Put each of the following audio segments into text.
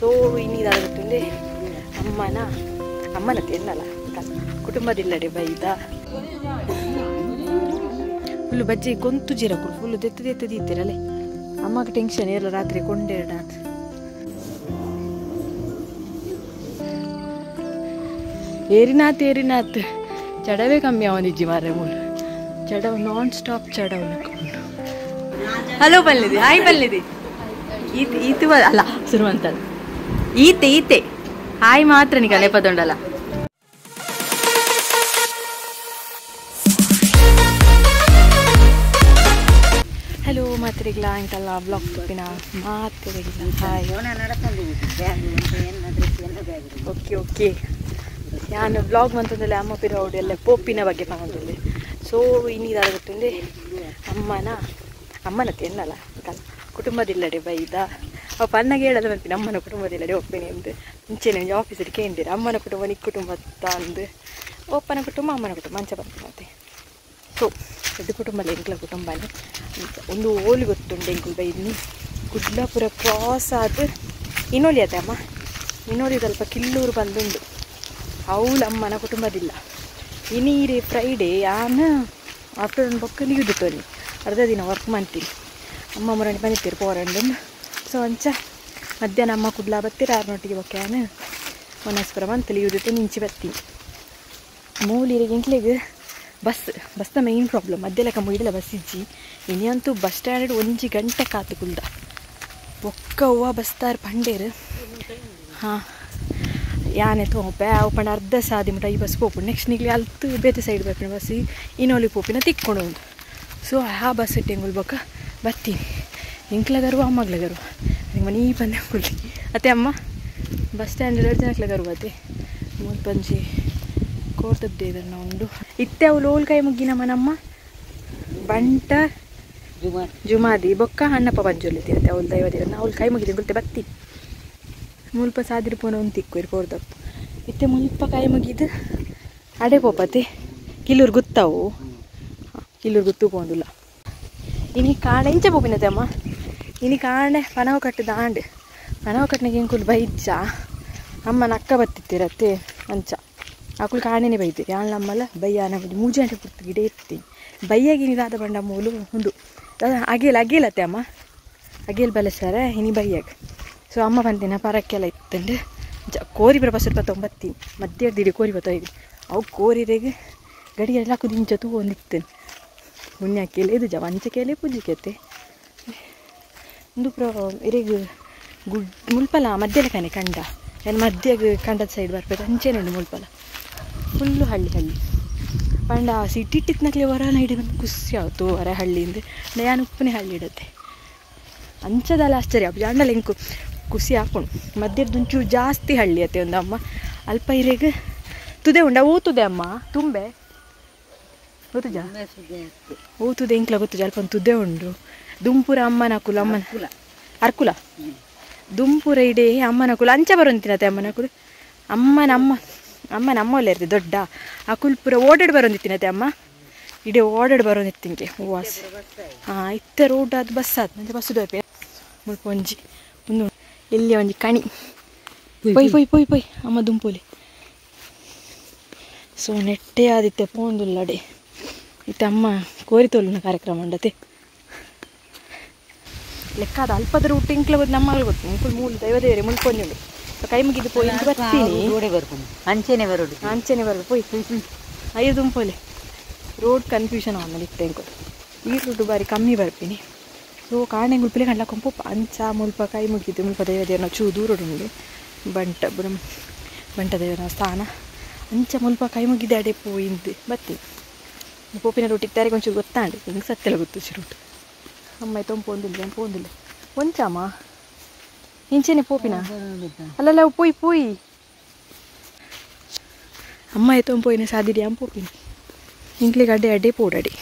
so ಇನ್ನಿದಾಗುತ್ತಂದೆ ಅಮ್ಮನತ್ತೆ ಎನ್ನಲ್ಲ ಕುಟುಂಬದಿಲ್ಲಡೆ ಬೈದ full ಬಜ್ಜಿ ಗೊಂತು ಜೀರಕುಡು full ದೆತ್ತದಿತ್ತೀರಲ್ಲೇ ಅಮ್ಮಗೆ tension ಎಲ್ಲ ರಾತ್ರಿ ಕೊಂಡೇರಡ ಅಂತ ಏರಿನಾಥ್ ಚಡವೇ ಕಮ್ಮಿ ಅವನಿಜ್ಜಿ ಮಾರ್ರೆ ಮೂರು ಚಡವ್ ನಾನ್ ಸ್ಟಾಪ್ ಚಡವ್ ಹಲೋ ಬಲ್ಲಿದೆ ಹಾಯ್ ಬಲ್ಲಿದೆ ಈತು ಅಲ್ಲ ಸುರುವಂತಲ್ಲ ಈತೆ ಹಾಯ್ ಮಾತ್ರ ನೀ ಕಲೆಪದೊಂಡಲ್ಲ ಹಲೋ ಮಾತ್ರೆಗಿಲ್ಲ ಇಂಕಲ್ಲ ಬ್ಲಾಗ್ ತೋರಿನ ಮಾತ್ರೆಗಿಲ್ಲ ಹಾಯ್ ಓಕೆ ನಾನು ಬ್ಲಾಗ್ ಅಂತಂದರೆ ಅಮ್ಮ ಪಿರೋಡು ಎಲ್ಲ ಪೋಪಿನ ಬಗ್ಗೆ ತಗೊಂಡಿದ್ದೆ ಸೊ ಇನ್ನಿದಾಗುತ್ತಂದೆ ಅಮ್ಮನತ್ತೆ ಎನ್ನಲ್ಲ ಕಲ ಕುಟುಂಬದಿಲ್ಲಡೆ ಬೈದ ಅವ ಪನ್ನಗೆ ಹೇಳೋದು ಬರ್ತೀನಿ ಅಮ್ಮನ ಕುಟುಂಬದಿಲ್ಲಡೆ ಒಪ್ಪೇನೆ ಅಂದು ಮುಂಚೆನೆ ಆಫೀಸಲ್ಲಿ ಕೇಳಿದ್ದೀರ ಅಮ್ಮನ ಕುಟುಂಬ ನಿಕ್ಕ ಕುಟುಂಬ ಅಂದು ಒಪ್ಪನ ಕುಟುಂಬ ಅಮ್ಮನ ಕುಟುಂಬ ಅಂಚೆ ಬರ್ತೀನಿ ಮತ್ತೆ ಸೊ ದೊಡ್ಡ ಕುಟುಂಬದಲ್ಲಿ ಎಂಕ್ಲ ಕುಟುಂಬನೇ ಒಂದು ಓಲಿ ಗೊತ್ತುಂಡು ಎಂಕುಲ್ ಬೈದ್ನಿ ಗುಡ್ಲಾಪುರ ಕ್ರಾಸ್ ಆದ ಇನ್ನೋಲಿ ಅದೇ ಅಮ್ಮ ಇನ್ನೋಲಿ ಸ್ವಲ್ಪ ಕಿಲ್ಲೂರು ಬಂದುಂಡು ಅವಳು ಅಮ್ಮನ ಕುಟುಂಬದಿಲ್ಲ ಇನ್ನೀರಿ ಫ್ರೈಡೇ ಯಾನು ಆಫ್ಟರ್ನೂನ್ ಬೊಕ್ಕ ಲೀವ್ ತೋನಿ ಅರ್ಧ ದಿನ ವರ್ಕ್ ಮಾಡ್ತೀನಿ ಅಮ್ಮ ಮುರಣಿ ಬಂದಿರ್ತೀರಿ ಪೋರಂಡು ಸೊ ಅಂಚ ಮಧ್ಯಾಹ್ನ ಅಮ್ಮ ಕುಡ್ಲಾ ಬರ್ತೀರ ಆರ್ನೊಟ್ಟಿಗೆ ಬೊಕ್ಕಾನು ಮನಸ್ಪುರ ಮಂತ್ ಲೀವ್ ದಿತ್ತು ನಿಂಚಿ ಬರ್ತೀನಿ ಮೂಲಿರಿಗೆ ಇಂಕ್ಲಿಗೆ ಬಸ್ನ ಮೇಯ್ನ್ ಪ್ರಾಬ್ಲಮ್ ಮಧ್ಯಲೆಕ್ಕ ಮುಗಿದಿಲ್ಲ ಬಸ್ ಇಜ್ಜಿ ಇನ್ನಂತೂ ಬಸ್ ಸ್ಟ್ಯಾಂಡ್ 1 ಗಂಟೆ ಕಾತು ಕುಲ್ದ ಒಕ್ಕ ಹೂವ ಬಸ್ತಾರ ಪಂಡೇರು ಹಾಂ ಯಾನೆ ತೋಪೆ ಅವು ಪಂಡ ಅರ್ಧ ಸಾದಿ ಮುಟ ಈ ಬಸ್ ಪೋಪು ನೆಕ್ಸ್ಟ್ ನಿಗ್ಲಿ ಅಲ್ತು ಬೇತೆ ಸೈಡ್ ಬರ್ಪಿನ ಬಸ್ ಇನ್ನೋಲಿ ಪೋಪಿನ ತಿಕ್ಕೊಂಡು ಒಂದು ಸೊ ಆ ಬಸ್ ಟೆಂಗುಲ್ ಬೊಕ್ಕ ಬರ್ತೀನಿ ಇಂಕ್ಲಗರು ಅಮ್ಮಗ್ಲಗರು ನಿಮ್ಮ ಮನೆ ಬಂದೆ ಕುಳ್ಳಿ ಅತ್ತೆ ಅಮ್ಮ ಬಸ್ ಸ್ಟ್ಯಾಂಡ್ 2 ಜನಕ್ಲಗರು ಅತ್ತೆ ಪಂಜಿ ಕೋರ್ತದ್ದೇ ಇದನ್ನು ಉಂಡು ಇತ್ತೆ ಅವಳು ಓಲ್ಕಾಯಿ ಮುಗ್ಗಿನ ಮನಮ್ಮ ಬಂಟ ಜುಮಾದಿ ಬೊಕ್ಕ ಅಣ್ಣಪ್ಪ ಪಂಜೊಲಿತೀರತ್ತೆ ಅವಳು ದೈವದಿರನ್ನ ಅವಳು ಕೈ ಮುಗಿದ ಗುಲ್ತೆ ಬತ್ತಿ ಮುಲ್ಪ ಸಾದಿರು ಪೋನ ಒಂದು ತಿಕ್ಕೋರಿ ಪೋರ್ದಪ್ಪ ಇತ್ತೆ ಮುಲ್ಪ ಕೈ ಮುಗಿದು ಅಡೆ ಪೋಪತ್ತೆ ಕಿಲ್ಲೂರು ಗುತ್ತಾವು ಕಿಲ್ಲೂರು ಗುತ್ತು ಪೋಂದಿಲ್ಲ ಇನಿ ಕಾಂಡೆ ಇಂಚೆ ಪೋಪಿನತೆ ಅಮ್ಮ ಇನಿ ಕಾಂಡೆ ಪನವ ಕಟ್ಟದ ಆಂಡೆ ಪನವ ಕಟ್ಟನಾಗ ಎಂಕುಲ್ ಬೈಜ್ಜ ಅಮ್ಮನ ಅಕ್ಕ ಬತ್ತಿತ್ತಿರತ್ತೆ ಅಂಚ ಆಕುಲು ಕಾಣೆನೇ ಬೈತೀರಿ ಯಾಳು ನಮ್ಮಲ್ಲ ಬಯ್ಯ ನಮಗೆ ಮೂಜಾಂಟೆ ಪುರ್ತು ಗಿಡ ಎತ್ತೀನಿ ಬಯ್ಯಾಗಿ ನೀರಾದ ಬಂಡ ಮೂಲು ಒಂದು ಅಗೇಲತ್ತೆ ಅಮ್ಮ ಅಗೇಲ್ ಬಲಸಾರ ಇನಿ ಬಯ್ಯಾಗ ಸೊ ಅಮ್ಮ ಬಂದಿನ ಪರಕ್ಕೆಲ್ಲ ಇತ್ತಂಡು ಕೋರಿ ಬರ ಬಸ್ ರೂಪಾಯಿ ತೊಂಬತ್ತೀನಿ ಮಧ್ಯ ದಿಡಿ ಕೋರಿ ಬತ್ತೈದು ಅವು ಕೋರಿರೆಗೆ ಗಡಿಗೆಲ್ಲ ಕುದಿಂಚತು ಒಂದಿತ್ತೇನೆ ಹುಣ್ಯಾಕೆಲೆ ಇದು ಜವಂಚಕೆಲೆ ಪೂಜಿಕೆತ್ತೆ ಒಂದು ಇರೆಗೆ ಮುಲ್ಪಲ ಮಧ್ಯಲೆ ಕನೆ ಕಂಡ ಏನು ಮಧ್ಯಗೆ ಕಂಡದ ಸೈಡ್ ಬರ್ಬೇಕು ಅಂಚೆನುಂಡು ಮುಲ್ಪಲ ಫುಲ್ಲು ಹಳ್ಳಿ ಪಂಡ ಸಿಟಿ ಇಟ್ಟಿತ್ನಕ್ಲೆ ಹೊರನ ಹಿಡಿ ಬಂದು ಖುಷಿ ಆಯ್ತು ಹೊರ ಹಳ್ಳಿಯಿಂದ ನಾನು ಉಪ್ಪನೇ ಹಳ್ಳಿ ಇಡತ್ತೆ ಅಂಚದಲ್ಲ ಆಶ್ಚರ್ಯ ಜಾಂಡಲ್ಲ ಹೆಂಗೆ ಖುಷಿ ಹಾಕೊಂಡು ಮಧ್ಯದೊಂಚೂರು ಜಾಸ್ತಿ ಹಳ್ಳಿ ಅತ್ತೆ ಒಂದು ಅಮ್ಮ ಅಲ್ಪ ಇರೆಗೆ ತುದೆ ಉಂಡ ಊತುದೆ ಅಮ್ಮ ತುಂಬೆ ಗೊತ್ತುಜ ಊತುದೆ ಇಂಕ್ಲ ಗೊತ್ತುಜ ಅಲ್ಪ ಒಂದು ತುದೆ ಉಂಡು ದುಂಪುರ ಅಮ್ಮನ ಕುಲ ಅಮ್ಮನ ಅರ್ಕುಲ ದುಂಪುರ ಇಡೇ ಅಮ್ಮನ ಕುಲ ಅಂಚ ಬರೋಂತಿನತ್ತೆ ಅಮ್ಮನ ಕುಲ ಅಮ್ಮನ ಅಮ್ಮ ಒಳ್ಳೆ ಇರ್ತದೆ ದೊಡ್ಡ ಆ ಕುಲ್ಪುರ ಓಡಾಡಿ ಬರೋಂದಿತ್ತಿನತ್ತೆ ಅಮ್ಮ ಇಡೀ ಓಡಾಡಿ ಬರೋಂದಿತ್ತಿಂಗೆ ಹೂವಾಸ ಹಾಂ ಇತ್ತೆ ರೋಡ್ ಅದು ಬಸ್ ಆದ ನಂಗೆ ಬಸ್ಸು ದೋಪೆ ಮುಲ್ಪ ಒಂಜಿ ಒಂದು ಇಲ್ಲಿ ಒಂಜಿ ಕಣಿ ಪೊಯ್ ಅಮ್ಮ ದುಂಪುಲಿ ಸೊ ನೆಟ್ಟೆ ಆದಿತ್ತೆ ಪೋಂದುಲ್ಲಡೆ ಇತ್ತೆ ಅಮ್ಮ ಕೋರಿತೋಲಿನ ಕಾರ್ಯಕ್ರಮ ಉಂಡತೆ ಲೆಕ್ಕ ಅದು ಅಲ್ಪದ ರೂಟ್ ಇಂಕ್ಲ ಗೊತ್ತು ನಮ್ಮಗಳು ಗೊತ್ತು ಇಂಕುಲ್ ಮೂಲ ದೈವದೇವರೇ ಮುಲ್ಕೊಂಡುಂಡು ಕೈ ಮುಗಿದು ಪೋಯಿ ಇಂಕ ಬರ್ತೀನಿ ಅಂಚೆನೆ ಬರೋದು ಪೋಯ್ ಐದು ದುಂಪೋಲೆ ರೋಡ್ ಕನ್ಫ್ಯೂಷನ್ ಆಮೇಲೆ ಇತ್ತೆ ಇಂಕುಲ್ ಈ ರೂಟು ಬಾರಿ ಕಮ್ಮಿ ಬರ್ತೀನಿ ಸೊ ಕಾಣೆ ಗುಲ್ಪಲೆ ಕಂಡ್ಲಕೊಂಪು ಅಂಚ ಮುಲ್ಪ ಕೈ ಮುಗಿದು ಮುಲ್ಪ ದೈವದೇವನ ಚೂ ದೂರಡುಂಡು ಬಂಟ ದೇವರ ಸ್ಥಾನ ಅಂಚ ಮುಲ್ಪ ಕೈ ಮುಗಿದು ಅಡೆ ಪೋಯಿಂದು ಬರ್ತೀನಿ ಪೋಪಿನ ರೂಟ್ ಇತ್ತಾರೆ ಒಂಚೂರು ಗೊತ್ತಾಂಡು ಹಿಂಗೆ ಸತ್ತೆಲ್ಲ ಗೊತ್ತು ರೂಟ್ ಅಮ್ಮ ಪೋಂದಿಲ್ಲ ಒಂಚಮ್ಮ ಇಂಚೆನೆ ಪೋಪಿನ ಅಲ್ಲಲ್ಲ ಪೋಯ್ ಅಮ್ಮ ಪೋಯಿನ ಸಾದಿರಿ ಅಮ್ಮ ಪೋಪಿನ ಇಂಕ್ಲಿಗೆ ಅಡ್ಡೆ ಪೋಡಾಡಿ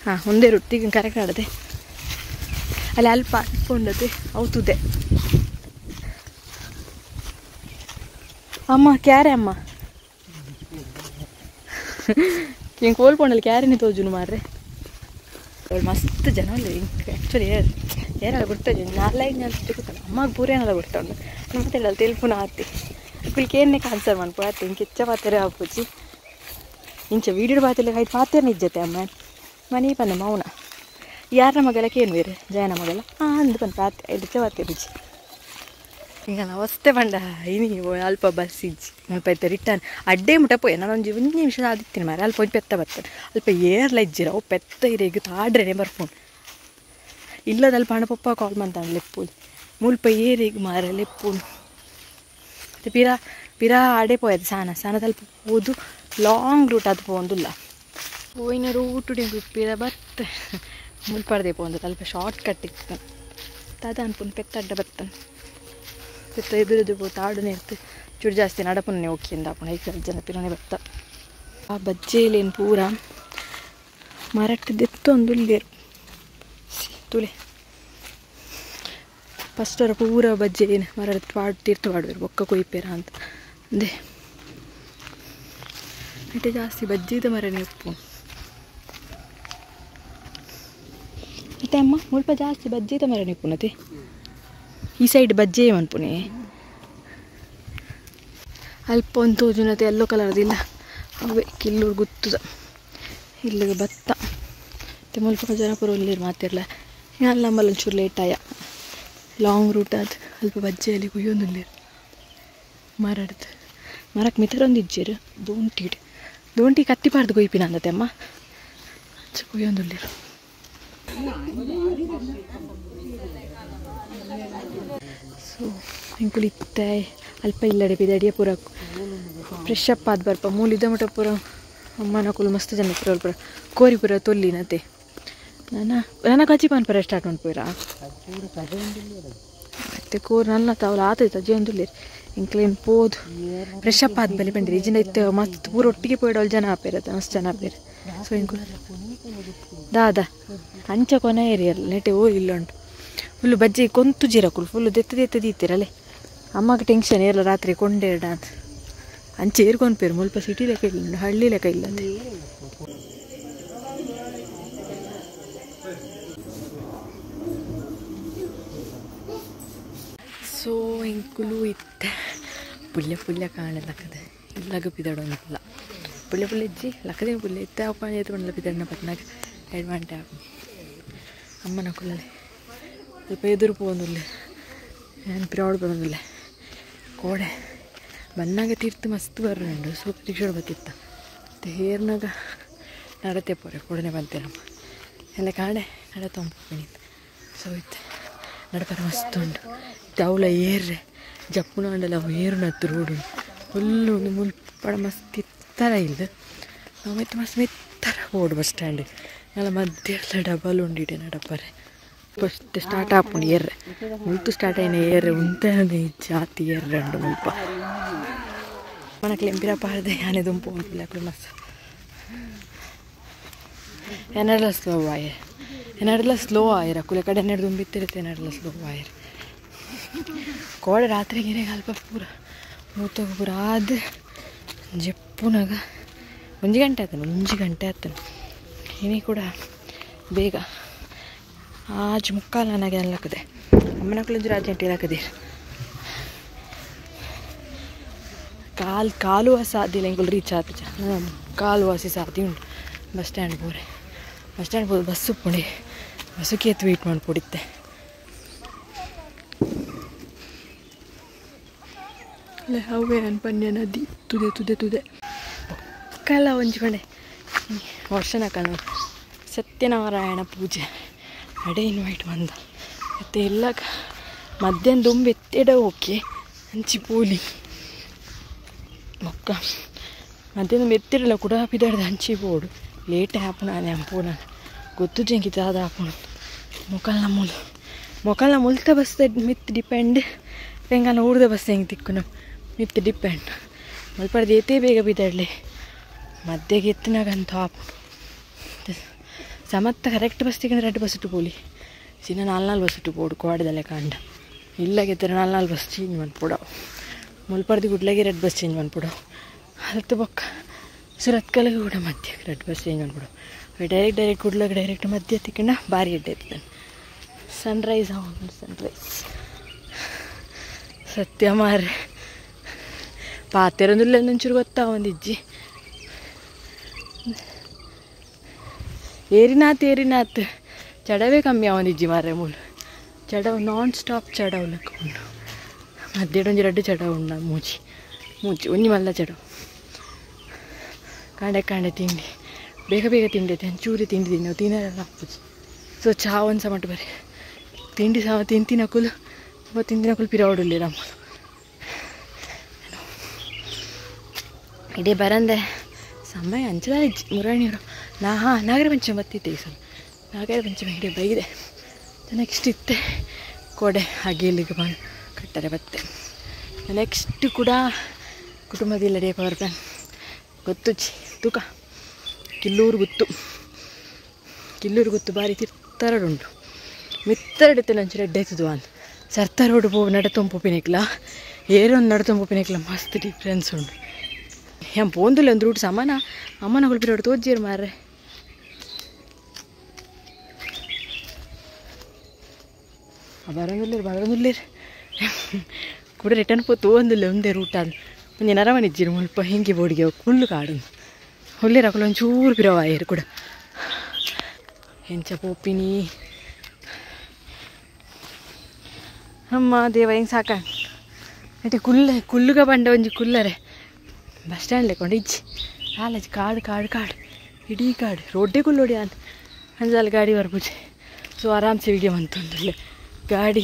ಹಾಂ ಒಂದೇ ರೂಟ್ ಈಗ ಕರೆಕ್ಟ್ ಆಡದೆ ಅಲ್ಲಿ ಅಲ್ಪ ಉಂಡತೆ ಅವತುದೆ ಅಮ್ಮ ಕ್ಯಾರೆ ಅಮ್ಮ ಹಿಂಗೆ ಕೋಲ್ಪೊಂಡಲ್ಲಿ ಕ್ಯಾರಿನೇ ತೋಜುನು ಮಾರ್ರೆ ಮಸ್ತ್ ಜನ ಅಲ್ಲ ಆ್ಯಕ್ಚುಲಿ ಏನೆಲ್ಲ ಬಿಡ್ತಾಯಿದ್ವಿ 4-5 ಜನ ತಿಳ್ಕೊತಾನೆ ಅಮ್ಮಗೆ ಪೂರೇನೆಲ್ಲ ಬಿಡ್ತಾಂಡು ಮತ್ತೆ ಹೇಳಲ್ಲ ತೆಲ್ಪುನ ಆತಿ ಇಪ್ಪಳಿಗೆ ಏನೇ ಆನ್ಸರ್ ಮಾಡ್ಕೊ ಆಯ್ತು ಇಂಕೆ ಹೆಚ್ಚ ಪಾತ್ರೆ ಹಾಪುಜಿ ಇಂಚ ವೀಡಿಯೋ ಪಾತ್ರೆ ಆಯ್ತು ಪಾತ್ರೆ ನಿಜ್ಜತೆ ಅಮ್ಮ ಮನೆ ಬಂದ ಮೌನ ಯಾರ ಮಗಲಕ್ಕೆ ಏನು ಬೇರೆ ಜಯನ ಮಗಲ ಅಂದು ಬಂದು ಪಾತ್ರೆ ಹೆಚ್ಚ ಪಾತ್ರೆ ರುಚಿ ಈಗ ನಾವು ಅವಸ್ಥೆ ಬಂಡ ನೀವು ಅಲ್ಪ ಬಸ್ ಇಜ್ಜಿ ಅಲ್ಪ ಇತ್ತು ರಿಟರ್ನ್ ಅಡ್ಡೇ ಮುಟ್ಟ ಪೋಯ್ ನಾನೊಂದು 1 ನಿಮಿಷ ಆದಿತ್ತೀನಿ ಮಾರೆ ಅಲ್ಪ ಒಂದು ಪೆತ್ತ ಬರ್ತಾನೆ ಅಲ್ಪ ಏರ್ಲ ಇಜ್ಜಿರ ಅವು ಪೆತ್ತ ಇರೇಗ ಆಡ್ರೇನೆ ಬರ್ಫೋನ್ ಇಲ್ಲದಲ್ಲಿ ಪಣ ಪಪ್ಪ ಕಾಲ್ ಮಾಡ್ತಾನೆ ಲೆಪ್ಪುಲ್ ಮುಲ್ಪ ಏರಿಗೆ ಮಾರೆ ಲೆಪ್ಪುಲ್ ಮತ್ತು ಪಿರಾ ಆಡೇ ಪೋಯದು ಸಾನದಲ್ಲಿ ಹೋದು ಲಾಂಗ್ ರೂಟ್ ಅದು ಪೋಂದಿಲ್ಲ ಹೋಯ್ನ ರೂಟು ಪಿರ ಬತ್ತೆ ಮುಲ್ಪಡ್ದೆ ಪೋಂದು ಅಲ್ಪ ಶಾರ್ಟ್ ಕಟ್ ಇರ್ತಾನೆ ತಾದ ಅನ್ಪುನ್ ಪೆತ್ತ ಅಡ್ಡ ಬರ್ತಾನೆ ಪೆತ್ತ ಎದುರದು ಪೋತು ಆಡನೆ ಇರ್ತು ಚೂರು ಜಾಸ್ತಿ ನಡಪನ್ನೇ ಓಕೆಂದ ಹಾಕೊಂಡು 5 ಜನ ಪಿರನೆ ಬರ್ತ ಆ ಬಜ್ಜೆಲೇನು ಪೂರ ಮರಟ್ಟದೆತ್ತೊಂದು ಇಲ್ಲೇರು ತುಲೆ ಫಸ್ಟ್ ಅವರ ಪೂರ ಬಜ್ಜೆ ಏನು ಮರ ತೀರ್ತು ಮಾಡುವರು ಬೊಕ್ಕ ಕೊಯ್ಪೇರ ಅಂತ ಅಂದೆ ಮತ್ತೆ ಜಾಸ್ತಿ ಬಜ್ಜಿದ ಮರನೇ ಉಪ್ಪು ಮತ್ತೆ ಅಮ್ಮ ಮುಲ್ಪ ಜಾಸ್ತಿ ಬಜ್ಜಿದ ಮರನೇ ಉಪ್ಪುನತೆ ಈ ಸೈಡ್ ಬಜ್ಜೆ ಅನ್ಪುನೆ ಅಲ್ಪ ಒಂದು ತೋಜುನತೆ ಎಲ್ಲೋ ಕಲರ್ದಿಲ್ಲ ಅವೇ ಕಿಲ್ಲೂರು ಗುತ್ತದ ಇಲ್ಲಿಗೆ ಭತ್ತ ಮತ್ತು ಮುಲ್ಪ ಜನ ಪುರ ಇಲ್ಲಿರು ಮಾತಿರಲ್ಲ ಎಲ್ಲ ನಮ್ಮಲ್ಲಿ ಒಂಚೂರು ಲೇಟ್ ಆಯ ಲಾಂಗ್ ರೂಟ್ ಅದು ಅಲ್ಪ ಬಜ್ಜೆಯಲ್ಲಿ ಕುಯ್ಯೊಂದಿಲ್ಲೇರು ಮರಡ್ದು ಮರಕ್ಕೆ ಮಿತರೊಂದು ಇಜ್ಜೇರು ದೋಂಟಿ ಕತ್ತಿಪಾರ್ದು ಕೊಯ್ಪಿನ ಅಂದತೆ ಅಮ್ಮ ಕುಯ್ಯೊಂದಿಲ್ಲೇರು ಸೊ ಹಿಂಕುಲಿತ್ತೆ ಅಲ್ಪ ಇಲ್ಲಡೆ ಬಿದಡಿಯ ಪೂರ ಫ್ರೆಶ್ ಅಪ್ ಆದ ಬರ್ಪ ಮೂಲಿದ್ದ ಮಟ ಪೂರ ಅಮ್ಮನ ಕುಲು ಮಸ್ತ್ ಜನ ಪುರ ಪೂರ ಕೋರಿ ಪೂರ ತೊಲ್ಲಿನತೆ ನನ್ನ ಕಚ್ಚಿ ಪಾನ್ ಪರ ಸ್ಟಾರ್ಟ್ ಮಾಡ್ಪೋಯ್ರ ಮತ್ತೆ ಕೋರ್ ನನ್ನ ತಾವಲ್ಲ ಆತೈತೆ ಅಜ್ಜಿ ಒಂದು ಇಂಕ್ಲೇನು ಪೋದು ಫ್ರೆಶ್ ಅಪ್ ಆದ್ಮೇಲೆ ಬಂದಿರಿ ಈಜಿನ ಇತ್ತು ಮಸ್ತ್ ಪೂರ ಒಟ್ಟಿಗೆ ಪೋಯ್ಡವಳು ಜನ ಆಪೇರತ್ತೆ ಮಸ್ತ್ ಜನ ಆಪೇರು ಸೊ ಹಿಂಗೆ ದಾದ ಅಂಚ ಕೊನೆ ಏರಿಯಲ್ಲ ನೆಟ್ಟೆ ಓ ಇಲ್ಲುಂಟು ಫುಲ್ಲು ಬಜ್ಜಿ ಕೊಂತು ಜೀರಕುಲು ಫುಲ್ಲು ದೀತಿರಲ್ಲೇ ಅಮ್ಮಗೆ ಟೆನ್ಷನ್ ಇರಲ್ಲ ರಾತ್ರಿ ಕೊಂಡೇಡ ಅಂತ ಅಂಚೆ ಏರ್ಕೊಂಡ್ಪೇರು ಮುಲ್ಪ ಸಿಟಿ ಲೆಕ್ಕ ಇಲ್ಲ ಹಳ್ಳಿ ಲೆಕ್ಕ ಇಲ್ಲ ಸೊ ಇಂಕುಲು ಇತ್ತೆ ಪುಲ್ಯ ಕಾಣಲಕ್ಕದೆ ಇಲ್ಲಾಗ ಪಿದಾಡೋಂಗಿಲ್ಲ ಪುಲ್ಯ ಇಜ್ಜಿ ಲಕ್ಕದೇ ಪುಲ್ಯ ಇತ್ತೆ ಅಪ್ಪ ಎತ್ಕೊಂಡಲ್ಲ ಪಿದಾಡನ ಪತ್ನಾಗ ಅಡ್ವಾಂಟೆ ಆಗ ಅಮ್ಮನ ಕುಲ್ಲಲೆ ಸ್ವಲ್ಪ ಎದುರು ಪೋಂದಿಲ್ಲ ಏನು ಪಿರಾವಡು ಬರೋದಿಲ್ಲ ಕೋಡೆ ಬನ್ನಾಗ ತೀರ್ತು ಮಸ್ತ್ ಬರೋಂಡು ಸೂಪರ್ ರಿಕ್ಷೋಡು ಬತ್ತಿತ್ತ ಮತ್ತು ಹೇರ್ನಾಗ ನಡತೆ ಪೋರೆ ಕೂಡನೆ ಬಂತೇನಮ್ಮ ಎಲ್ಲ ಕಾಣೆ ನಡತೊಂಬಿನಿ ಸೊ ಇತ್ತು ನಡಪರ ಮಸ್ತ್ ಉಂಟು ಅವಳ ಏರ್ರೆ ಜಪ್ಪುನ ಉಂಡಲ್ಲ ಅವು ಏರುನತ್ತು ರೋಡು ಫುಲ್ಲು ಮುಲ್ಪಡ ಮಸ್ತ್ ಇತ್ತರ ಇಲ್ಲ ನಾವು ಮಸ್ತ್ ಮೆತ್ತರ ಓಡು ಬಸ್ ಸ್ಟ್ಯಾಂಡ್ ಎಲ್ಲ ಮಧ್ಯೆ ಎಲ್ಲ ಡಬಲ್ ಉಂಡಿಡೆ ನಡಪರೆ ಫಸ್ಟ್ ಸ್ಟಾರ್ಟ್ ಆಪುಂಡು ಏರ್ರೆ ಮುಲ್ತು ಸ್ಟಾರ್ಟ್ ಆಯ್ನ ಏರ್ರೆ ಉಂಟೆ ಜಾತಿ ಏರ್ರೆ ಉಂಡು ಮುಲ್ಪ మనకి ఎంపిరా పారదే అనే దుంపు ఉంటుంది అక్కడ మస్తు ఎన్నడల స్లో ఆయిರ ಕುಲೆ ಕಡೆ ಎನ್ನಡ ದುಂಬಿತ್ತಿರುತ್ತೆ ಎನ್ನಡಲ ಸ್ಲೋ ಆಯಿರ ಕೋಡೆ ರಾತ್ರಿ ಗಿರೆ ಅಲ್ಪ ಪೂರ ಮೂತೋಗ ಪೂರ ಆದ ಜಪ್ಪುನಾಗ 1 ಗಂಟೆ ಆತನು ಇನಿ ಕೂಡ ಬೇಗ ಆಜ್ ಮುಕ್ಕಾಲ ನನಗೆ ಅನ್ಲಕ್ಕದೆ ಅಮ್ಮನ ಕುಲಂಜು ಅರ್ಜೆಂಟ್ ಇರಕದೆ ಕಾಲು ವಾಸ ಆದಿಲ್ಲ ಹಿಂಗೆ ರೀಚ್ ಆತ ಕಾಲು ವಾಸಿ ಸಾಧ್ಯ ಉಂಟು ಬಸ್ ಸ್ಟ್ಯಾಂಡ್ ಬೋದು ಬಸ್ಸು ಪುಣಿ ಬಸ್ಸುಕ್ಕೆ ಎತ್ತು ವೆಯ್ಟ್ ಮಾಡಿಕೊಡಿತ್ತೆ ಅಲ್ಲೇ ಅವೇ ಅನ್ಪನ್ಯ ನದಿ ತುದೆ ಕಲ ಒಂಚ್ಕೊಂಡೆ ವರ್ಷನ ಕಣ ಸತ್ಯನಾರಾಯಣ ಪೂಜೆ ಅಡೆ ಇನ್ವೈಟ್ ಬಂದ ಮತ್ತು ಎಲ್ಲ ಮಧ್ಯಾಹ್ನ ದುಂಬು ಎತ್ತೆಡ ಓಕೆ ಹಂಚಿ ಪೋಲಿ ಮೊಕ್ಕ ಮಧ್ಯಾಹ್ನ ಮೆತ್ತಿರಲ್ಲ ಕೂಡ ಪಿದಾಡ್ದು ಹಂಚಿ ಬೋಡು ಲೇಟ್ ಹಾಪುನ ಅದೇ ಹಂಪುನ ಗೊತ್ತು ಜಂಕಿತ ಅದು ಹಾಪುಣ ಮೊಕಲ್ನ ಮುಲ್ತ ಬಸ್ ಮಿತ್ ಡಿಪೆಂಡ್ ಹೆಂಗನ ಊರ್ದ ಬಸ್ ಹೆಂಗೆ ತಿಕ್ಕು ನಾವು ಮಿತ್ ಡಿಪೆಂಡ್ ಮಲ್ಪಡ್ದು ಏತೇ ಬೇಗ ಬಿದ್ದಾಡಲಿ ಮಧ್ಯೆಗೆ ಎತ್ತಿನಾಗಂತ ಹಾಪು ಸಮತ್ತ ಕರೆಕ್ಟ್ ಬಸ್ ತಿಕ್ಕಂದ್ರೆ 2 ಬಸ್ ಇಟ್ಟು ಪೋಲಿ ಚಿನ್ನ 4 ಬಸ್ ಇಟ್ಟು ಪೋಡು ಕೋಡದಲ್ಲೇ ಕಾಂಡ ಇಲ್ಲಾಗೆತ್ತರ 4 ಬಸ್ ಚೇಂಜ್ ಮಾಡ್ಪೋಡ ಮುಲ್ಪರ್ದು ಗುಡ್ಲಾಗೆ 2 ಬಸ್ ಚೇಂಜ್ ಮಾಡ್ಬಿಡು ಹಲ್ತು ಬೊಕ್ಕ ಸುರತ್ಕಲ್ಗೆ ಕೂಡ ಮಧ್ಯ 2 ಬಸ್ ಚೇಂಜ್ ಮಾಡ್ಬಿಡು ಡೈರೆಕ್ಟ್ ಗುಡ್ಲಾಗ ಡೈರೆಕ್ಟ್ ಮಧ್ಯ ತಿಕ್ಕಂಡ ಭಾರಿ ಅಡ್ಡ ಇರ್ತದೆ ಸನ್ರೈಸ್ ಸನ್ರೈಸ್ ಸತ್ಯ ಮಾರ್ರೆ ಪಾತೆರೊಂದಿಲ್ಲ ಒಂಚೂರು ಗೊತ್ತಾ ಒಂದಿಜ್ಜಿ ಏರಿನಾಥ್ ಚಡವೇ ಕಮ್ಮಿ ಅವನಿಜ್ಜಿ ಮಾರ್ರೆ ಮೂಲು ಚಡವು ನಾನ್ ಸ್ಟಾಪ್ ಚಡವು ಲೆಕ್ಕ ಉಂಡು ಮಧ್ಯಡೊಂಜಿ ರಡ್ಡು ಚಡವು ಉಂಡು ಮೂಚಿ ಒಂಜಿ ಮಲ್ಲ ಚಡವು ಕಾಂಡೆ ತಿಂಡಿ ಬೇಗ ತಿಂಡಿ ಐತೆ ಚೂರಿ ತಿಂಡಿ ತಿನ್ನೋ ತಿನ್ನೋಲ್ಲ ಹಾಕ್ಬೋದು ಸೊ ಚಹಾ ಒಂದು ಸಹ ಮಟ್ಟು ಬರೀ ತಿಂಡಿ ಸಹ ತಿಂತಿನಕುಲು ಪಿರಾವಡುಲ್ಲಿ ನಮ್ಮ ಇಡೀ ಬರಂದೆ ಸಮಯ ಅಂಚಲ ಮುರಾಣಿಯವರು ನಾಗರ ಪಂಚಮಿ ಬತ್ತಿದ್ದೆ ಈ ಸಲ ನಾಗರ ಪಂಚಮಿ ಇಡೀ ಬೈದೆ ನೆಕ್ಸ್ಟ್ ಇತ್ತೆ ಕೋಡೆ ಹಾಗೆ ಇಲ್ಲಿಗೆ ಬಂದು ಕಟ್ಟರೆ ಬತ್ತೆ ನೆಕ್ಸ್ಟ್ ಕೂಡ ಕುಟುಂಬದಿಲ್ಲಡೆ ಪವರ್ ಪ್ಲಾನ್ ಗೊತ್ತು ತೂಕ ಕಿಲ್ಲೂರು ಗುತ್ತು ಬಾರಿ ತಿರ್ತರಡುಂಡು ಮಿತ್ತರಡುತ್ತೆ ನಂಚು ರೆಡ್ಡೆ ಆಯ್ತದು ಅಂತ ಸರ್ತ ರೋಡ್ ನಡತೊಂಪೊಪ್ಪಿನೆಕ್ಲ ಏರೊಂದು ನಡತೊಂಪೊಪ್ಪಿನೆಕ್ಲ ಮಸ್ತ್ ಡಿಫ್ರೆನ್ಸ್ ಉಂಡು ಏನ್ ಪೋಂದಿಲ್ಲ ಒಂದು ರೂಟ್ ಸಮಾನ ಅಮ್ಮನ ಹುಡುಪಿರೋಡು ತೋಜ್ಜೀರು ಮಾರ್ರೆ ಬರೋದಿಲ್ಲ ಕೂಡ ರಿಟರ್ನ್ ತೋಂದಿಲ್ಲ ಒಂದೇ ರೂಟ್ ಅದು ಒಂಜಿ ನರವನಿಜ್ಜಿರು ಮುಲ್ಪ ಹಿಂಗೆ ಬೋಡಿಗೆ ಫುಲ್ಲು ಕಾಡು ಹುಲ್ಲಿರ ಒಂಚೂರು ಪಿರವಾಯರು ಕೂಡ ಹೆಂಚ ಪೋಪಿನಿ ಅಮ್ಮ ದೇವ ಹೆಂಗೆ ಸಾಕ ನಟಿ ಕುಲ್ಲುಗ ಬಂಡ ಒಂಜಿ ಕುಲ್ಲರೆ ಬಸ್ ಸ್ಟ್ಯಾಂಡ್ ಲೆಕ್ಕೊಂಡು ಇಜ್ಜಿ ಕಾಲೇಜ್ ಕಾಡು ಇಡೀ ಕಾಡು ರೋಡ್ಡೇ ಕುಲ್ಲೋಡಿ ಅಂತ ಅಂಜಲ್ಲಿ ಗಾಡಿ ಬರ್ಬುಜಿ ಸೊ ಆರಾಮ್ಸೆ ವಿಡಿಯೋ ಬಂತಂದ್ರೆ ಗಾಡಿ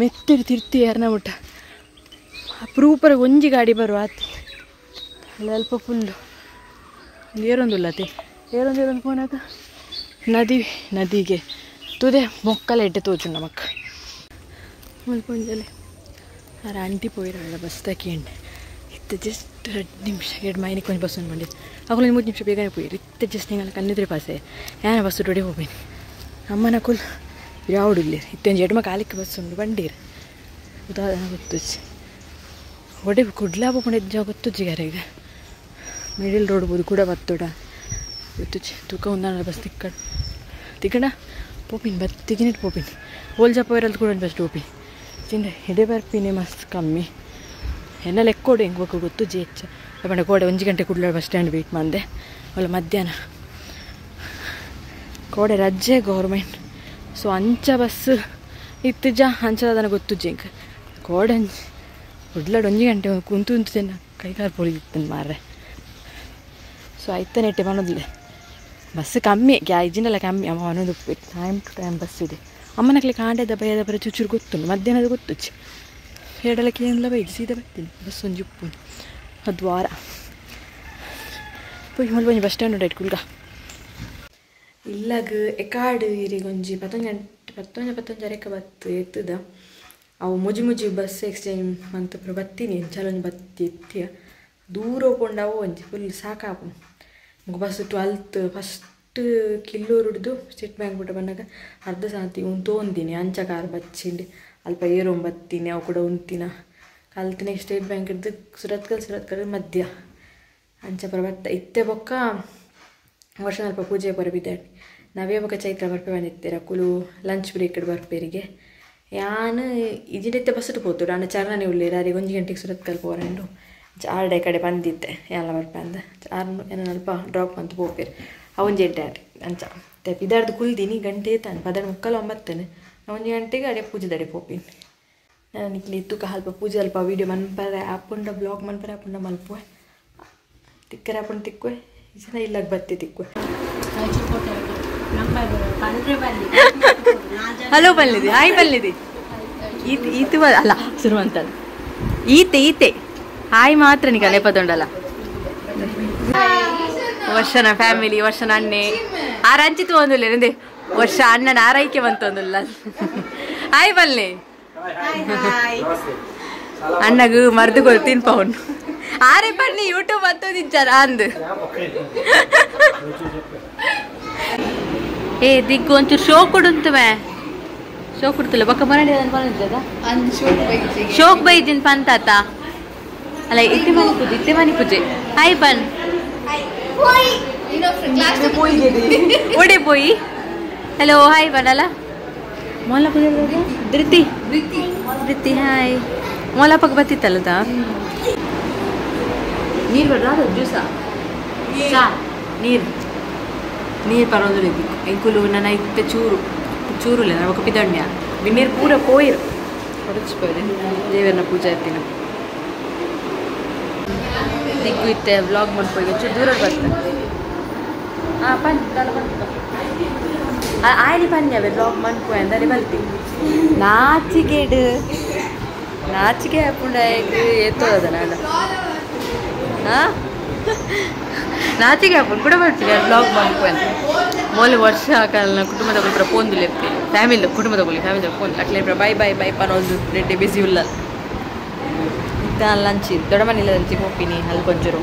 ಮೆತ್ತಿರಿ ತಿರ್ತಿ ಯಾರನ್ನ ಬಿಟ್ಟ ಅಪರೂಪರ ಒಂಜಿ ಗಾಡಿ ಬರುವ ಆತ ಅಲ್ಲಿ ಅಲ್ಪ ಫುಲ್ಲು ಏರೊಂದುಲ್ಲತಿ ಏರೊಂದು ಫೋನಾಗ ನದಿಗೆ ತುದೆ ಮೊಕ್ಕಲ ಎಡ್ಡೆ ತೋಚು ನಮಕ್ ಮಲ್ಪೊಂಜಲೆ ಆರ ಅಂಟಿ ಪೋಯಿರಲ್ಲ ಬಸ್ ತಕೊಂಡೆ ಇತ್ತು ಜಸ್ಟ್ 2 ನಿಮಿಷ 2 ಮೈನಿಗೆ ಕೊಂಚ ಬಸ್ ಒಂದು ಬಂದಿದ್ದು ಅವಾಗ 3 ನಿಮಿಷ ಬೇಗನೆ ಪೋಯಿರು ಇತ್ತು ಜಸ್ಟ್ ನಿಂಗೆ ಕಣ್ಣಿದ್ರೆ ಪಾಸೆ ಯಾನ ಬಸ್ ಟೊಡೆ ಹೋಗ್ಬೇನಿ ಅಮ್ಮನ ಕುಲ್ ಯಾವಡಿಲ್ಲ ಇತ್ತೊಂದು 2 ಕಾಲಿಕ್ಕೆ ಬಸ್ ಉಂಡು ಬಂಡೀರು ಉದಾಹರಣೆ ಗೊತ್ತುಚ್ಚಿ ಒಡೆ ಕುಡ್ಲಾ ಪೋಪುಂಡು ಗೊತ್ತು ಜಿಗಾರಿಗೆ ಮಿಡಿಲ್ ರೋಡ್ ಬೋದು ಕೂಡ ಬತ್ತೋಡ ಗೊತ್ತುಚ್ಚಿ ತೂಕ ಒಂದಾನ ಬಸ್ ತಿಕ್ಕಡ ಪೋಪಿನ್ ಬತ್ತಿಗಿನಿಟ್ಟು ಪೋಪಿನ್ ಓಲ್ಜಾ ಪೋಯಿರಲ್ದು ಕೂಡ ಬಸ್ ಟೋಪಿ ತಿಂಡೆ ಹಿಡೆ ಬರ್ಪಿನಿ ಮಸ್ತ್ ಕಮ್ಮಿ ಎನ್ನ ಲೆಕ್ಕೋಡು ಹೆಂಗೆ ಬೇಕು ಗೊತ್ತು ಹೆಚ್ಚು ಬಂಡೆ ಕೋಡೆ 1 ಗಂಟೆ ಕುಡ್ಲ ಬಸ್ ಸ್ಟ್ಯಾಂಡ್ ವೇಟ್ ಮಾಡಿದೆ ಅವಳ ಮಧ್ಯಾಹ್ನ ಕೋಡೆ ರಜೆ ಗೌರ್ಮೆಂಟ್ ಸೊ ಅಂಚ ಬಸ್ ಇತ್ತು ಅಂಚದನ ಗೊತ್ತು ಹೆಂಗೆ ಕೋಡೆ ಕುಡ್ಲಾಡು 1 ಗಂಟೆ ಕುಂತು ಕೈಕಾಲು ಪೊಳಿದಿತ್ತು ಮಾರ್ರೆ ಸೊ ಆಯ್ತಾ ನೆಟ್ಟೆ ಮಾಡೋದಿಲ್ಲ ಬಸ್ ಕಮ್ಮಿ ಗ್ಯಾಜಿನೆಲ್ಲ ಕಮ್ಮಿ ಅಮ್ಮ ಒಂದೊಂದು ಟೈಮ್ ಟು ಟೈಮ್ ಬಸ್ ಇದೆ ಅಮ್ಮನಕ್ಲೆ ಕಾಂಡೆದ ಭಯದ ಬರ ಚುಚ್ಚೂರು ಗೊತ್ತುಂಟು ಮಧ್ಯಾಹ್ನದ ಗೊತ್ತುಚ್ಚಿ ಹೇಳಲಿಕ್ಕೆ ಏನೆಲ್ಲ ಬೈದು ಸೀದಾ ಬರ್ತೀನಿ ಬಸ್ ಒಂದು ಉಪ್ಪು ಅದು ವಾರ ಪೋಯಿ ಮಲ್ಪೊಂಜಿ ಬಸ್ ಸ್ಟ್ಯಾಂಡ್ ಉಂಟು ಕುಲ್ಗ ಇಲ್ಲಾಗ ಎಕಾಡು ಇರಿಗೊಂಜಿ 15 ಬತ್ತು ಎತ್ತದ ಅವು ಮುಜಿ ಬಸ್ ಎಕ್ಸ್ಚೇಂಜ್ ಅಂತ ಬತ್ತೀನಿ ಚಲೊಂದು ಬತ್ತಿ ಎತ್ತಿಯ ದೂರ ಹೋಗ್ಕೊಂಡವು ಒಂಜಿ ಫುಲ್ ಸಾಕಾಪು ಬಸ್ 12 ಫಸ್ಟ್ ಕಿಲ್ಲೂರು ಹಿಡಿದು ಸ್ಟೇಟ್ ಬ್ಯಾಂಕ್ ಬಿಟ್ಟು ಬಂದಾಗ ಅರ್ಧ ಸಾತಿ ತೊಂದಿನಿ ಅಂಚ ಕಾರ್ ಬಚ್ಚಿಂಡಿ ಅಲ್ಪ ಏರೋ ಬತ್ತೀನಿ ಅವು ಕೂಡ ಉಂತಿನ ಕಲ್ತಿನ ಸ್ಟೇಟ್ ಬ್ಯಾಂಕ್ ಹಿಡಿದು ಸುರತ್ಕಲ್ ಮಧ್ಯ ಅಂಚ ಬತ್ತ ಇತ್ತೆ ಬೊಕ್ಕ ವರ್ಷ ಅಲ್ಪ ಪೂಜೆ ಬರಬಿದ್ದಾಡಿ ನಾವೇ ಬೊಕ್ಕ ಚೈತ್ರ ಬರ್ಪೆ ಬಂದಿತ್ತೀರ ಕುಲು ಲಂಚ್ ಬ್ರೇಕ್ ಬರ್ಪೇರಿಗೆ ಯಾನು ಇಜಿಡಿತ್ತೆ ಬಸ್ಸು ಪೋತು ನಾನು ಚರಣನೆ ಉಳ್ಳೇರ ಅರಿಗೆ 1 ಗಂಟೆಗೆ ಸುರತ್ಕಲ್ ಪೋರಂಡು ಆರ್ಡೆ ಕಡೆ ಬಂದಿದ್ದೆ ಎಲ್ಲ ಬರ್ಪೆ ಅಂದ ಏನೋ ಅಲ್ಪ ಡ್ರಾಪ್ ಅಂತ ಹೋಗ್ಬೇರು ಅವನ್ ಜೆಡ್ಡೆ ಅಂಚ ಇದಾರ್ದು ಕುಲ್ದೀನಿ ಗಂಟೆ ತಾನೆ 9:30 1 ಗಂಟೆಗೆ ಅಡೆ ಪೂಜೆ ದಡೆ ಪೋಪಿನಿ ನಾನು ಇಲ್ಲಿ ತುಕ ಅಲ್ಪ ಪೂಜೆ ಅಲ್ಪ ವೀಡಿಯೋ ಮನ್ಪರೆ ಆಪುಂಡ ಬ್ಲಾಗ್ ಮನ್ಪರೆ ಆಪುಂಡ ಮಲ್ಪುವೆ ತಿಕ್ಕರೆ ಆಪುಂಡ ತಿಕ್ಕುವೆ ಜನ ಇಲ್ಲಾಗ ಬತ್ತಿ ತಿಕ್ಕುವೆ ಹಲೋ ಬಲ್ಲಿದೆ ಹಾಯ್ ಬಲ್ಲಿದೆ ಈತು ಅಲ್ಲ ಶುರುವಂತದ್ದು ಈತೆ ಹಾಯ್ ಮಾತ್ರ ನೀ ಕಲೆ ಪದೊಂಡಲ್ಲ ವರ್ಷನ ಫ್ಯಾಮಿಲಿ ವರ್ಷನ ಅಣ್ಣೆ ಆರಂಚಿತು ಒಂದಿಲ್ಲ ವರ್ಷ ಅಣ್ಣನ ಆರೈಕೆ ಬಂತೊಂದಿಲ್ಲ ಹಾಯ್ ಬಲ್ಲೆ ಅಣ್ಣಗೂ ಮರ್ದು ಕೊಡ್ತೀನಿ ಪೌನ್ ಆರೆ ಬನ್ನಿ ಯೂಟ್ಯೂಬ್ ಅಂತದಿಚ್ಚಾರ ಅಂದು ಏ ದಿಗ್ಗು ಒಂಚೂರು ಶೋ ಕೊಡುತ್ತವೆ ಶೋ ಕೊಡ್ತಿಲ್ಲ ಬಕ್ಕ ಮರಡಿ ಶೋಕ್ ಬೈಜಿನ್ ಪಂತಾತ ಅಲ್ಲ ಇತ್ತೆ ಮನಿ ಪೂಜೆ ಹಾಯ್ ಬನ್ ಓಡೆ ಪೋಯಿ ಹಲೋ ಹಾಯ್ ಬನಲ್ಲ ಮೊಲ ಧೃತಿ ಧೃತಿ ಹಾಯ್ ಮೊಲ ಪಕ್ಕ ಬತ್ತಿತ್ತಲ್ಲದ ನೀರು ಬರ್ದ ಜ್ಯೂಸಾ ಚಾ ನೀರು ಪರವೊಂದು ರೀತಿ ಎಂಕುಲು ನನ್ನ ಇತ್ತೆ ಚೂರು ಇಲ್ಲ ನಮ್ಮ ಪಿದಣ್ಯ ಬಿನ್ನೀರು ಪೂರ ಪೋಯಿರು ಹೊರಚಿపోయి ದೇವರನ್ನ ಪೂಜೆ ಇರ್ತೀನಿ ದಿಕ್ಕು ಇತ್ತೆ ವ್ಲಾಗ್ ಮಾಡ್ಕೊಂಡು ಚೂರು ದೂರ ಬರ್ತಾರೆ ಆಯ್ತು ಪಂಜಾಬೆ ಬ್ಲಾಗ್ ಮನ್ಪು ಅಂದರೆ ಬರ್ತೀವಿ ನಾಚಿಕೆ ಹಾಕೊಂಡ ಎತ್ತೋದ ನಾನು ನಾಚಿಕೆ ಹಾಕೊಂಡು ಕೂಡ ಬರ್ತೀವಿ ಬ್ಲಾಗ್ ಮನ್ಪು ಅಂತ ಮೂಲ ವರ್ಷ ಕಾಲ ಕುಟುಂಬದ ಪೂರ ಫೋನ್ ಲೇಪ್ತಿ ಫ್ಯಾಮಿಲಿ ಕುಟುಂಬದ ಫ್ಯಾಮಿಲಿ ಫೋನ್ ಅಟ್ಲೇ ಬೈ ಪನೊಂದು ರೆಡ್ಡಿ ಬಿಸಿ ಇಲ್ಲ ಇತ್ತ ಲಂಚ್ ದೊಡ್ಡ ಮನೇಲಿ ಲಂಚಿ ಹೋಗ್ತೀನಿ ಅಲ್ಲಿ ಕೊಂಚರು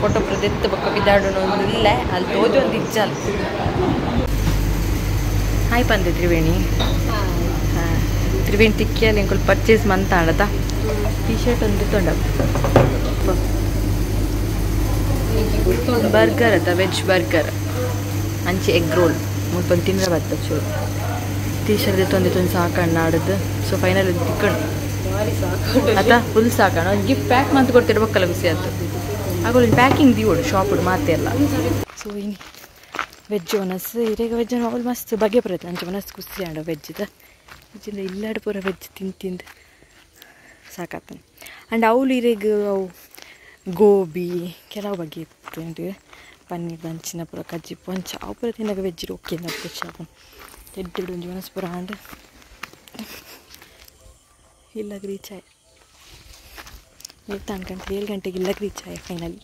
ಫೋಟೋ ಪ್ರದೆತ್ತು ಪಕ್ಕ ಬಿದ್ದಾಡೋಣ ಒಂದು ಇಲ್ಲ ಅಲ್ಲಿ ತೋಜು ಒಂದು ಇಜ್ಜಲ್ ಹಾಯ್ ಪಂದೆ ತ್ರಿವೇಣಿ ಹಾಂ ತ್ರಿವೇಣಿ ತಿಕ್ಕಿಯಲ್ಲಿ ಇಂಕೊಲ್ ಪರ್ಚೇಸ್ ಮಂತಾಡದ ಟೀ ಶರ್ಟ್ ಒಂದು ತೊಂಡ ಬರ್ಗರ್ ಅದ ವೆಜ್ ಬರ್ಗರ್ ಅಂಚೆ ಎಗ್ ರೋಲ್ ಮುಲ್ಪಂದು ತಿಂದ್ರೆ ಬರ್ತದೆ ಚೂರು ಟೀ ಶರ್ಟ್ ತೊಂದಿತ್ತೊಂದು ಸಾಕಣ್ಣ ಆಡೋದು ಸೊ ಫೈನಲ್ ಒಂದು ತಿಕ್ಕೊಂಡು ಅದ ಫುಲ್ ಸಾಕಣ್ಣ ಒಂದು ಗಿಫ್ಟ್ ಪ್ಯಾಕ್ ಮಂತ್ ಕೊಡ್ತಿರ್ಬೇಕಲ್ಲ ಖುಷಿ ಆಯ್ತು ಆಗೋಲ್ಲ ಪ್ಯಾಕಿಂಗ್ ದಿವೋಡು ಶಾಪುಡು ಮಾತೆ ಎಲ್ಲ ಸೊ ಇನ್ನು ವೆಜ್ ಒನಸ್ ಇರೇಗ ವೆಜ್ ಅವಳು ಮಸ್ತ್ ಬಗೆ ಬರುತ್ತೆ ಅಂಚೆ ಮನಸ್ಸು ಖುಷಿ ಆಡೋ ವೆಜ್ಜದ ವೆಜ್ಜಿಂದ ಇಲ್ಲಾಡು ಪೂರ ವೆಜ್ ತಿಂದು ಸಾಕಾಗ್ತಾನೆ ಆ್ಯಂಡ್ ಅವಳು ಇರೇಗ ಅವು ಗೋಬಿ ಕೆಲವು ಬಗೆ ಇತ್ತು ಪನ್ನೀರ್ ಬಂಚಿನ ಪೂರ ಕಜ್ಜಿ ಪಂಚ ಅವು ಪೂರ ತಿನ್ನಾಗ ವೆಜ್ ಓಕೆ ಖುಷಿ ಆಗ್ತಾನೆ ಎಡ್ಡು ಒಂಜಿ ಮನಸ್ಸು ಪೂರ ಆಂಡ್ ಇಲ್ಲಾಗ ರೀಚ್ ಆಯ್ 7 ಗಂಟೆಗೆ ಇಲ್ಲಾಗ ರೀಚ್ ಆಯ್ ಫೈನಲಿ